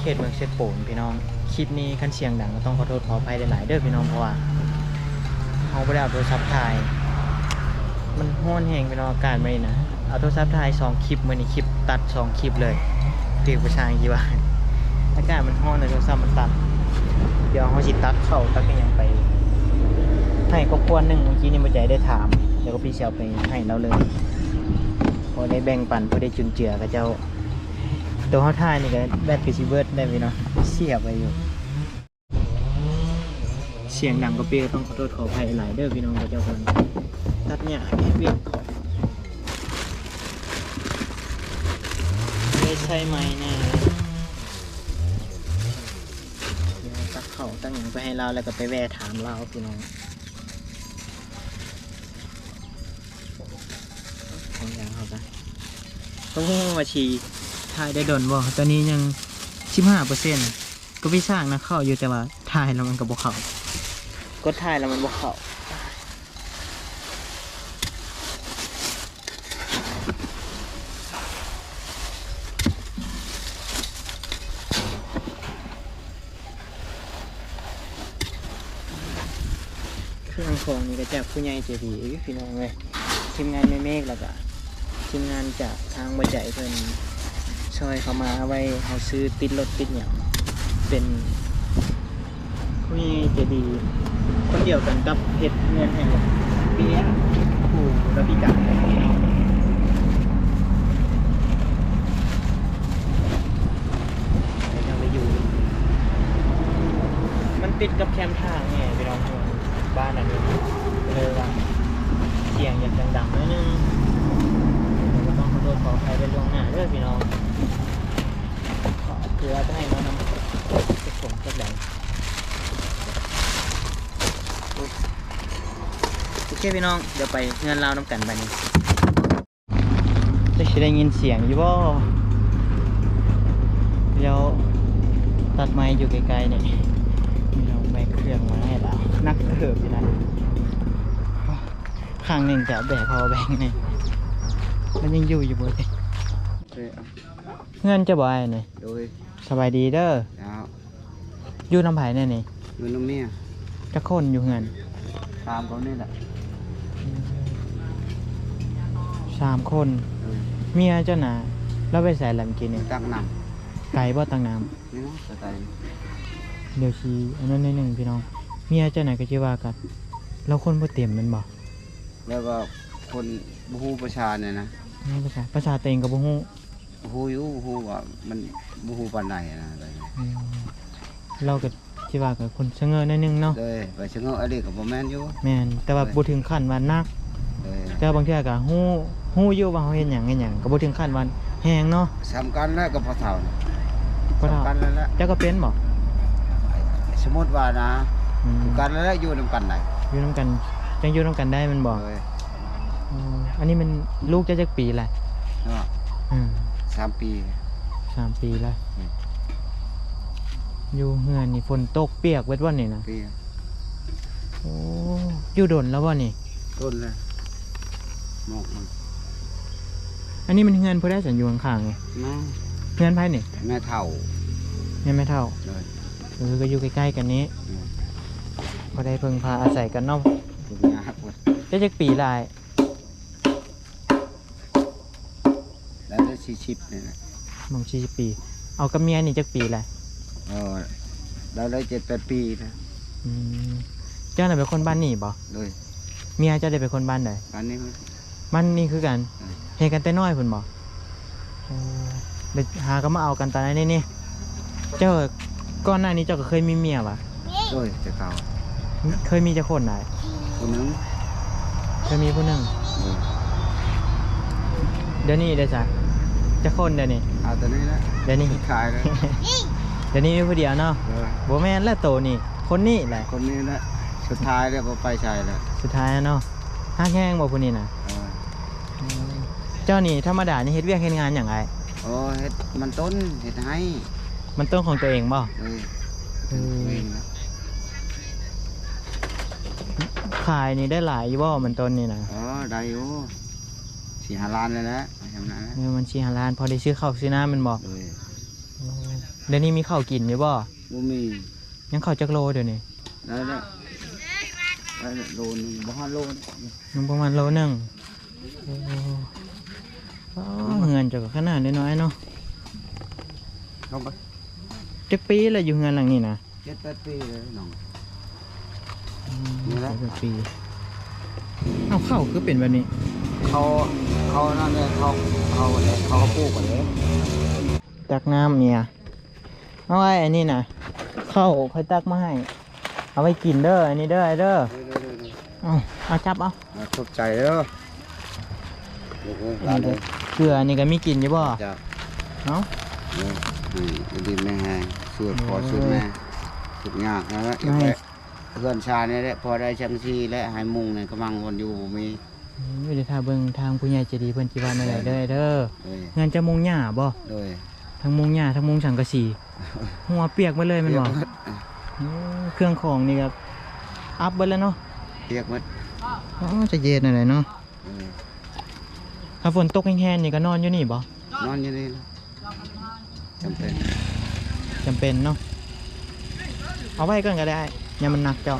เขตเมืองเชฟโปนพี่น้องคลิปนี้คันเสียงดังก็ต้องขอโทษขออภัยหลายๆเด้อพี่น้องเพราะว่าเขาไม่ได้เอาโทรศัพท์ถ่ายมันห้อนแห้งพี่น้องอากาศไม่นะเอาโทรศัพท์ถ่าย2คลิปมื้อนี้คลิปตัด2คลิปเลยตีประชากี่ว่าอากาศมันห้อนเลยโทรศัพท์มันตัดเดี๋ยวเขาสิตัดเข้าตัดกันยังไปให้ก็ควรหนึ่งเมื่อกี้นี่บ่ใจได้ถามเดี๋ยวก็พี่เชียวไปให้เราเลยพอได้แบ่งปันพอได้จุนเจือกับเจ้าตัวเขาถ่ายนี่ก็แบตกับซีเบิร์ดได้พี่เนาะเสียบไปอยู่เสียงดังก็เปี้ยต้องขอโทษขออภัยหลายเด้อพี่น้องกับเจ้าคนตัดเนี่ยเวียกไม่ใช่ไหมแน่ตัดเข่าตั้งอย่างไปให้เราแล้วก็ไปแวะถามเราพี่น้องของอย่างเขาไปต้องมาชีถ่ายได้โดนบ่ตอนนี้ยัง 15% ก็พี่สร้างนะเข้าอยู่แต่ว่าถ่ายแล้วมันก็บ่เข้าก็ถ่ายแล้วมันบ่เข้าเครื่องของนี่ก็จากผู้ใหญ่ใจดีพี่น้องเลยทีมงานแม่เมฆแล้วก็ทีมงานจากทางบ่ใจเพิ่นช่วยเขามาไว้เขาซื้อติดรถติดอย่างเป็นผู้ใหญ่ใจดีคนเดียวกันกับเพชรเงินแห่งเบี้ยผู้ระพิการยังไปอยู่มันติดกับแคมทางไงไปลองบ้านอันนี้เลยว่าเสียงอยากดังๆนิดนึงก็ต้องขอโทษขออภัยไปล่วงหน้าด้วยพี่น้องคือว่าจะให้น้องนำไปส่งสักแหล่งโอเคพี่น้องเดี๋ยวไปเงินเราน้ำกันไปนี่จะได้ยินเสียงอยู่บ่แล้วตัดไม้อยู่ไกลๆเนี่ยเราแบกเครื่องมาให้เรานักเถิบอยู่นะข้างหนึ่งจะแบกพอแบกนี่มันยังอยู่บ่เลยเงินจะบ่อยนี่โดยสบายดีเด้ออยู่น้ำไผ่เนี่ยนี่อยู่น้ำเมียจะคนอยู่เงิน3 คนนี่แหละ3 คนเมียเจ้าหนาแล้วไปใส่ลำกินเนี่ยตักน้ำไก่บ่ตักน้ำนี่เนาะไก่เดี๋ยวชี้อันนั้นนิดหนึ่งพี่น้องเมียเจ้าหนาก็จะว่ากันเราคนบ่เต็มมันบ่แล้วก็คนบูฮูประชาเนี่ยนะประชาเต็งกับบูฮูอยู่บูฮูว่ามันบูฮูปานไหนนะเราก็คิดว่ากับคนเชงเงินนิดนึงเนาะเลยไปเชงเงินอะไรกับโมแมนอยู่แมนแต่ว่าบุถึงขั้นวันนักแต่บางทีก็ฮู้อยู่ว่าเขาเห็นอย่างก็บุถึงขั้นวันแห้งเนาะสำคัญแล้วกับพอเท่าสำคัญแล้วเจ้าก็เป็นบอกสมมติว่านะกันแล้วอยู่น้ำกันไหนอยู่น้ำกันยังอยู่น้ำกันได้มันบอกอันนี้มันลูกจะปีแหละ3 ปีแล้วอยู่เฮือนนี่ฝนตกเปียกเวทวันนี่นะโอ้อยู่ดนแล้ววะนี่ดนเลยหมอกมันอันนี้มันเฮือนพอได้สัญญาณข้างไงเฮือนไพ่นี่แม่เท่าก็อยู่ใกล้ๆกันนี้พอได้เพิ่งพาอาศัยกันเนาะจะปีลายแล้วได้40เนี่ยนะมอง40 ปีเอากับเมียนี่จักปีแหละเราได้7-8 ปีนะเจ้าหน่ะเป็นคนบ้านนี่บ่เลยเมียเจ้าได้เป็นคนบ้านไหนบ้านนี้คือกันเฮกันแต่น้อยเพิ่นบ่เดี๋ยวหาก็มาเอากันตอนนี้นี่เจ้าก่อนหน้านี้เจ้าก็เคยมีเมียป่ะโดยแต่เก่าเคยมีจะคนไหนคนนึงเคยมีคนนึงเดี๋ยวนี้ได้จ้ะจะคนเดี๋ยวนี้เอาตอนนี้นะเดี๋ยวนี้ขายเลยเดี๋ยวนี้มีผู้เดียวเนาะโบแมนและโตนี่คนนี้แหละคนนี้แหละสุดท้ายแล้วไปใช่แล้วสุดท้ายเนาะห้างแห้งบ่ผู้นี้นะเจ้านี่ธรรมดานี่เฮ็ดเวียกเฮ็ดงานอย่างไรเฮ็ดมันต้นเฮ็ดให้มันต้นของตัวเองบ่ขายนี่ได้หลายบ่มันต้นนี่นะได้อยู่4-5 ล้านเลยนะทำนะมัน4-5 ล้านพอได้ซื้อข้าวซื้อน้ำมันบ่ เดี๋ยวนี้มีข้าวกินอยู่บ่บ่มียังข้าวจักโลเดี๋ยวนี้แล้วโลนึงบ่ฮอดโลยังประมาณโลนึงเงินจะขนาดน้อยๆเนาะลงไปจักปีแล้วอยู่เงินหลังนี้นะ7-8 ปีเลยน้องนี่แหละปีเอาเข้าคือเป็นแบบนี้เขานั่นเลยเขาปลูกกันเลยตักน้ำเนี่ยเอาไว้อันนี้นะเข้าค่อยตักมาให้เอาไว้กินเด้ออันนี้เด้อเอาจับเอาตกใจเด้อเกลืออันนี้ก็มีกินอยู่บ่เนาะดินแม่แห้งสูตรพอสูตรแม่สูตรยากนะเพื่อนชาเนี่ยแหละพอได้ชังซีและหายมุงเนี่ยกำลังวนอยู่มีไม่ได้ท่าเบิ่งทางผู้ใหญ่จะดีเพิ่นจีวานอะไรเด้องานจะมุงหญ้าบ่ทั้งมุงหญ้าทั้งมุงสังกะสีหัวเปียกหมดเลยมันบ่เครื่องของนี่ครับอัพเบิดแล้วเนาะเปียกหมดจะเย็นหน่อยเนาะถ้าฝนตกแห้งๆนี่ก็นอนอยู่นี่บ่นอนอยู่นี่จำเป็นเนาะเอาไว้ก่อนก็ได้อย่ามันหนักเจ้า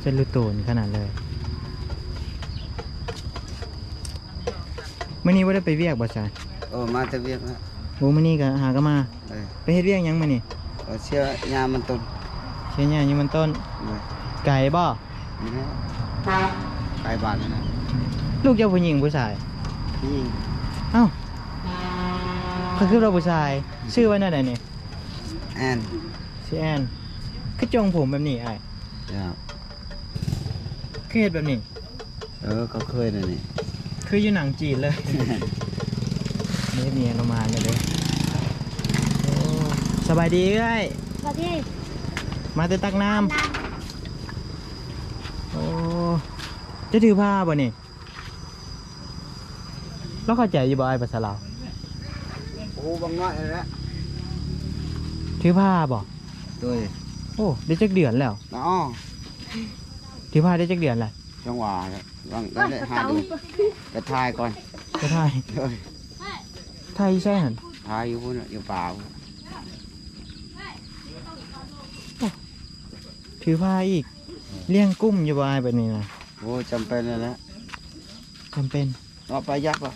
เส้นลูกตูนขนาดเลยมื่อนี้ว่าได้ไปเวียกบ่ใช่มาจะเวียกนะโอ้มื่อนี้ก็หาก็มาไปเฮ็ดเวียกยังมื่อนี้เชื่อยามันต้นเชื่อยามันต้นไก่บ่ไก่บ้านนะลูกเจ้าผู้หญิงผู้ชายเอ้าเขาคือเราผู้ชายชื่อว่านั่นไหนแอนชื่อแอนคือจงผมแบบนี้ไอ้เคยเห็นแบบนี้ก็เคยนี่คืออยู่หนังจีนเลยนี่เมียเรามาเลยสบายดีไงสบายดีมาเตะตักน้ำโอ้จะถือผ้าบ่นี่แล้วเข้าใจอยู่บ่ไอ้ภาษาลาวโอ้บางน้อยแล้วถือผ้าบ่ด้วยโอ้ได้จักเดือนแล้วถือผ้าได้จักเดือนแหละจังหวะบางได้5 เดือนกระทายก่อนกระทายไทยใช่หันทายอยู่พุ่นอยู่เปล่าถือผ้าอีกเลี้ยงกุ้มอยู่บ่ไอ้แบบนี้นะโอ้จำเป็นเลยนะจำเป็นออกไปยับอ่ะ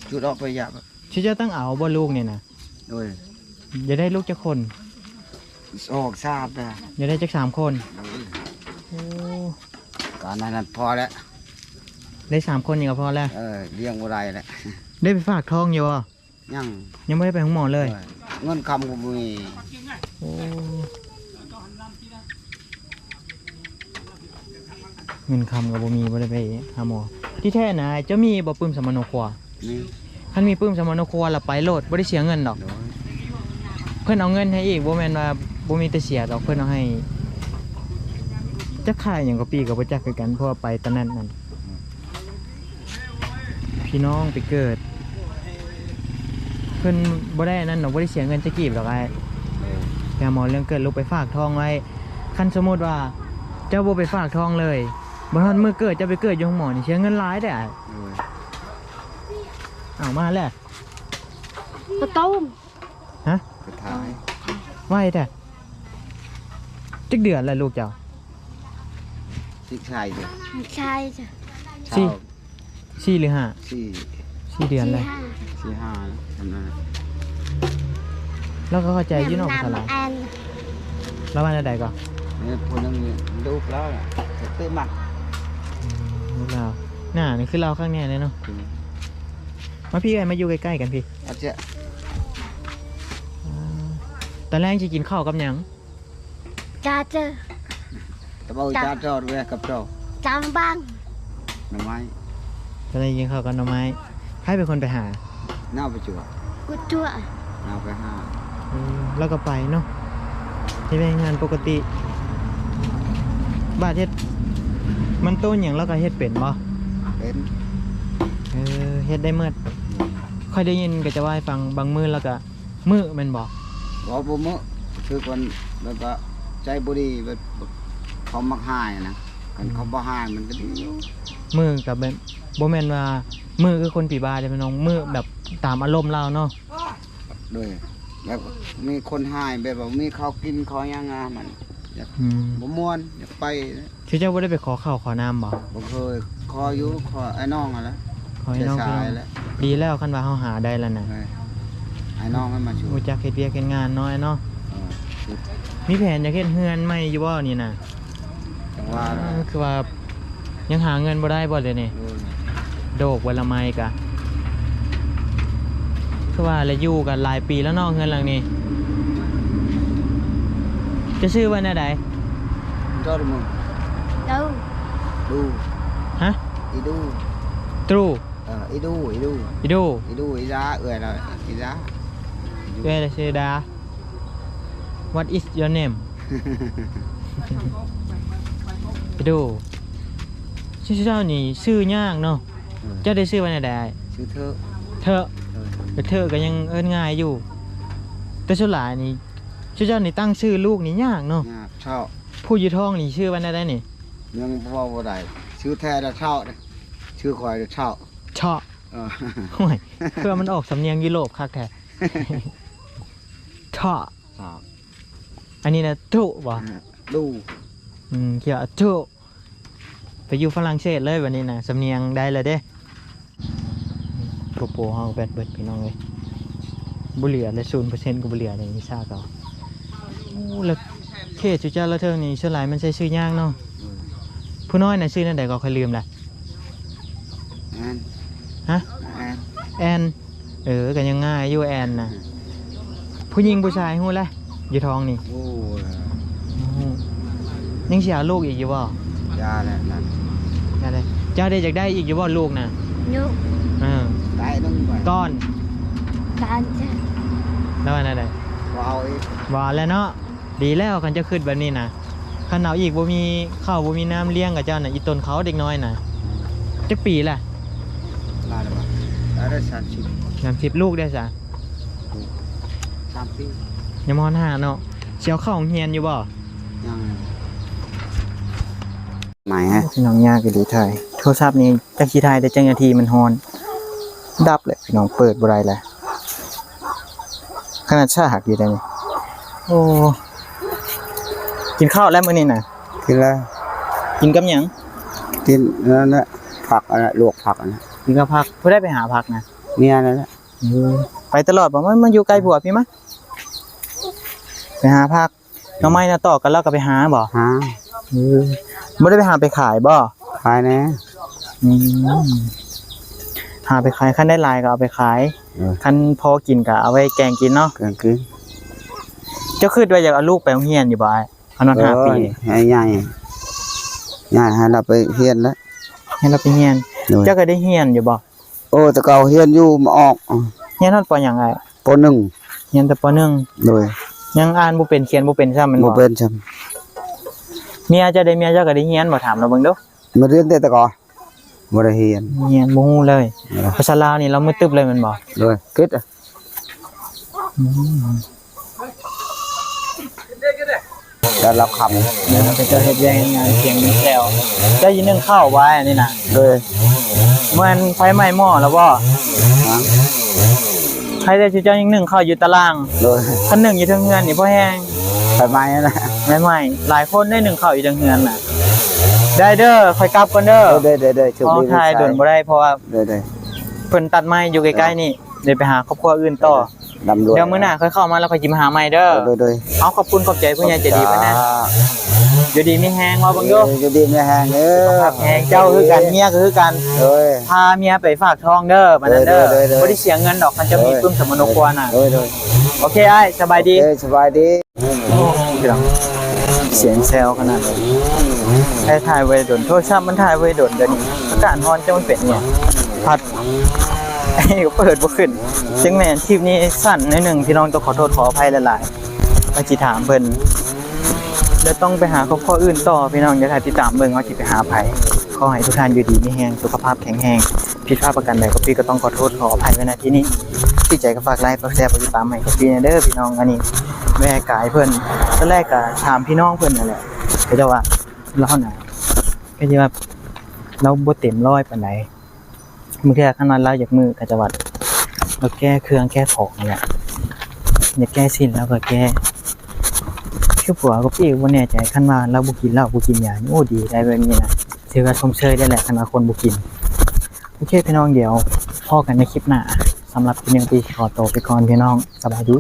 จุดออกไปยับชื่อจะตั้งเอาบ่ลูกเนี่ยนะด้วยจะได้ลูกจะคนออกทราบนะจะได้จัก3 คนก่อนนั้นพอแล้วได้3 คนนี่ก็พอแล้วเลี้ยงอะไรแล้วได้ไปฝากท้องอยู่อ่ะยังไม่ได้ไปห้องหมอเลยเงินคำกูมีเงินคำกับบ่มีบ่ได้ไปหาหมอที่แท้นะเจ้ามีบ่ปื้มสมโนครัวท่านมีปื้มสมโนครัวละไปโลดบ่ได้เสียเงินดอกเพื่อนเอาเงินให้อีกบ่แม่นว่าบ่มีแต่เสียดอกเพื่อนเอาให้จักขายอย่างกับปีกับบ่จักคือกันเพราะไปตอนนั้นนั่นพี่น้องไปเกิดเพื่อนบ่ได้นั่นดอกบ่ได้เสียเงินจะกีบดอกไอ้แต่หมอเรื่องเกิดลูกไปฝากทองไว้คันสมมติว่าเจ้าบ่ไปฝากทองเลยบ่ทันมื้อเกิดจะไปเกิดอยู่ห้องหมอนี่เสียเงินหลายได้เอามาแล้วกระต้มฮะกระทายไว้แต่จักเดือนแล้วลูกเจ้าสิชายชายจ้ะ4 หรือ 5 4 เดือนเลย4 5ทำนั้นแล้วก็เข้าใจอยู่เนาะภาษาลาวแล้ววันใดก็นี่คนนึงลูกแล้วเต้หมักลูกเราน่านี่คือเราข้างแน่เลยเนาะมาพี่ไงมาอยู่ใกล้ๆกันพี่อาจจะตอนแรกจะกินข้าวกับยังจ้าเจอตะเบาจ้าจอดเว้ยกับเจ้าจ้าบ้างหน่อไม้ตอนแรกกินข้าวกับหน่อไม้ใครเป็นคนไปหาหน้าไปจั่วกูจั่วหน้าไปหาแล้วก็ไปเนาะที่เป็นงานปกติบาดเฮ็ดมันต้นอย่างแล้วก็เฮ็ดเป็นบ่เป็นเฮ็ดได้เมื่อค่อยได้ยินก็จะว่าให้ฟังบางมื้อแล้วก็มื้อแม่นบ่บ่มื้อคือคนแบบว่าใจบ่ดีแบบเขามักหายนะ กันเขาบ่ให้มันก็ดีอยู่ มือกับแบบบ่แม่นว่ามือคือคนปีบาเด้พี่น้องมือแบบตามอารมณ์เราเนาะ ด้วยแบบมีคนให้แบบว่ามีข้าวกินขอยังงามันอยาก อืม บ่ม่วนอยากไป คือเจ้าบ่ได้ไปขอข้าวขอน้ำบ่ บ่เคยขออยู่ขอไอ้น้องอ่ะแหละ ขอให้น้อง ชา พี่น้อง ยๆแล้ว ดีแล้วคันว่าเฮาหาได้แล้วนะ ไอ้น้องให้มาช่ว รู้ ย จักเฮ็ดเวียกเฮ็ดงานน้อยเนาะ เออ มีแผนจะเฮ็ดเฮือนใหม่อยู่บ่นี่น่ะ จังว่าแล้ว คือว่ายังหาเงินบ่ได้บ่เลยนี่ เออ โดกวันละไม้กะคือว่าแล้วอยู่กันหลายปีแล้วเนาะเฮือนหลังนี้จะชื่อว่าแนวใด จอดมึง đâu ดู ฮะ อีดู ตรู อีดูอีดู อีดู อีดูอีจ้าเอื่อยแล้วอีจ้า เวลาชื่อดา What is your name อีดูชื่อเจ้านี่ชื่อยากเนาะเจ้าได้ชื่อว่าแนวใด ชื่อเธอ เธอแต่เธอก็ยังเอิ้นง่ายอยู่ แต่ส่วนหลายนี่ชื่อเจ้านี่ตั้งชื่อลูกนี่ยากเนาะ งาบเช่า ผู้อยู่ท้องนี่ชื่อว่าแนวใดนี่ ยังพ่อบ่ได้ชื่อแท้แล้วเช่าเด้อชื่อคอยแล้วเช่า เชาะ เออ ห่วยเพื่อมันออกสำเนียงยุโรปคักแท้ เชาะ ครับ อันนี้นะทุบ่ ดู เกี่ยวกับทุไปอยู่ฝรั่งเศสเลยวันนี้นะสำเนียงได้เลยเด้โปโปเฮาแบดเบิดพี่น้องเลยบุเหลียเลย0%กูบุเหลียในนิชาเก่าโอ้แล้วเขตจุจ้าละเทิงนี่ส่วนหลายมันใช้ชื่อยากเนาะผู้น้อยน่ะชื่อนั่นใดก็เคยลืมแหละ แอน ฮะ แอน แอนกันยังง่ายอยู่แอนนะผู้หญิงผู้ชายฮู้แหละอยู่ท้องนี่ โอ้ย ยังเสียลูกอีกอยู่บ่ ยาแล้วนั่น อะไรเจ้าได้อยากได้อีกอยู่บ่ลูกนะ nhụ ได้ต้องไป ก้อน bạn cha แล้วอันนั้น บ่เอาอีก ว่าแล้วเนาะดีแล้วคันจะขึ้นแบบนี้นะคันเอาอีกบ่มีข้าวบ่มีน้ำเลี้ยงกับเจ้าน่ะอีต้นเขาเด็กน้อยน่ะจักปีแหละ ได้แล้วบ่ได้30 30ลูกได้ซะ 3 ปี ยังมอน5เนาะเสียวเข้าโรงเรียนอยู่บ่ ยังไหนฮะ พี่น้องยากอีหลีถ่ายโทรศัพท์นี่จักสิถ่ายได้จังนาทีมันฮอนดับเลยพี่น้องเปิดบ่ได้เลยขนาดชาหักอยู่ได้นี่โอ้กินข้าวแล้วมื้อนี้น่ะ กินแล้ว กินกับหยัง กินนั่นแหละผักอันนั้นลวกผักอันนั้น กินกับผักผู้ได้ไปหาผักนะ เมียนั่นแหละ ไปตลอดบอกว่ามันอยู่ไกลผัวพี่มะไปหาผักน้องไม้นะต่อกันแล้วก็ไปหาบ่ หา ไม่ได้ไปหาไปขายบ่ ขายแน่ อืมหาไปขายคันได้หลายก็เอาไปขายคันพอกินก็เอาไว้แกงกินเนาะ เกินกิน เจ้าคิดว่าอยากเอาลูกไปโรงเรียนอยู่บ่เอานอน5 ปี ให้ใหญ่ให้เราไปเฮียนแล้ว ให้เราไปเรียนเจ้าก็ได้เรียนอยู่บ่ โอ้แต่เก่าเฮียนอยู่มาออก เรียนฮอดปอหยังไง ปหนึ่ง เรียนแต่ปหนึ่ง โดย ยังอ่านบ่เป็นเขียนบ่เป็นซ้ำมัน บ่ บ่ เป็นจ เมียเจ้าได้เมียเจ้าก็ได้เรียนบ่ถามเราเบิ่งดู ำมาเรียนแต่ก่อนบ่ได้เฮียน เรียนบ่ฮู้เลยภาษาลาวนี่เรามือตึบเลยแมันบ่ โดยคิดอ่ะ แล้วเราขับ เป็นเจ้าเฮ็ดแรงงานเสียงเป็นแซวเจ้ายินนึ่งข้าวไว้อันนี้น่ะ โดย มันไฟไหม้หม้อแล้วบ่ ฮะ ใครได้สิเจ้ายังนึ่งข้าวอยู่ตาราง โดย คันนึ่งอยู่เทิงเฮือนนี่บ่แห้ง ไปไม้นั่นแหละ ไม่ไหม้หลายคนได้นึ่งข้าวอยู่เทิงเฮือนน่ะได้เด้อค่อยกลับก่อนเด้อ โดย เพราะทายโดนบ่ได้เพราะว่า โดย เพิ่นตัดไม้อยู่ใกล้ๆนี่เดี๋ยวไปหาครอบครัวอื่นต่อ ดำด้วย เดี๋ยวมื้อหน้าค่อยเข้ามาแล้วค่อยสิมาหาใหม่เด้อ โดย เอาขอบคุณขอบใจผู้ใหญ่ใจดีเพิ่นนะอยู่ดีมีแฮงว่าเบิ่งดู จะดีไม่แห้งเออ ครับแฮงเจ้าคือกันเมียก็คือกัน โดย พาเมียไปฝากท้องเด้อบัดนั้นเด้อ เด้อ บ่ได้เสียเงินดอกคันจะมีปึ้มสมนครัวน่ะ โดย โอเคอ้ายสบายดี สบายดี เสียงแซวขนาดนี้ให้ถ่ายไว้โดนโทรศัพท์มันถ่ายไว้โดนเดี๋ยวนี้อากาศร้อนจะมันเป็นเนี่ยพัด ก็เปิดบ่ขึ้นซึ่งแม่นคลิปนี้สั้นนิดนึงพี่น้องต้องขอโทษขออภัยหลายๆมาสิถามเพิ่นเดี๋ยวต้องไปหาครอบครัวอื่นต่อพี่น้องอย่าถ่ายติดตามเบิ่งว่าสิไปหาไผขอให้ทุกท่านอยู่ดีมีแรงสุขภาพแข็งแรงผิดพลาดประการใดก็พี่ก็ต้องขอโทษขออภัยไว้ณที่นี้ที่ใจก็ฝากไลค์ฝากแชร์ฝากติดตามให้กับพี่เด้อพี่น้องอันนี้แม่กายเพิ่นตอนแรกก็ถามพี่น้องเพิ่นนั่นแหละก็จะว่าเราน่ะ ก็สิว่าเราบ่เต็มร้อยปานใดบางเทื่อคันว่าเราอยากมือก็จะว่าเราแก้เครื่องแก้ของนี่แหละอยากแก้สิ้นแล้วก็แก้คือผัวกับพี่บ่แน่ใจคันว่าเราบ่กินเหล้าบ่กินยานี่โอ้ดีได้แบบนี้นะถือว่าชมเชยได้แหละคันว่าคนบ่กินโอเคพี่น้องเดี๋ยวพอกันในคลิปหน้าสำหรับคลิปนี้ขอตัวไปก่อนพี่น้องสบายดี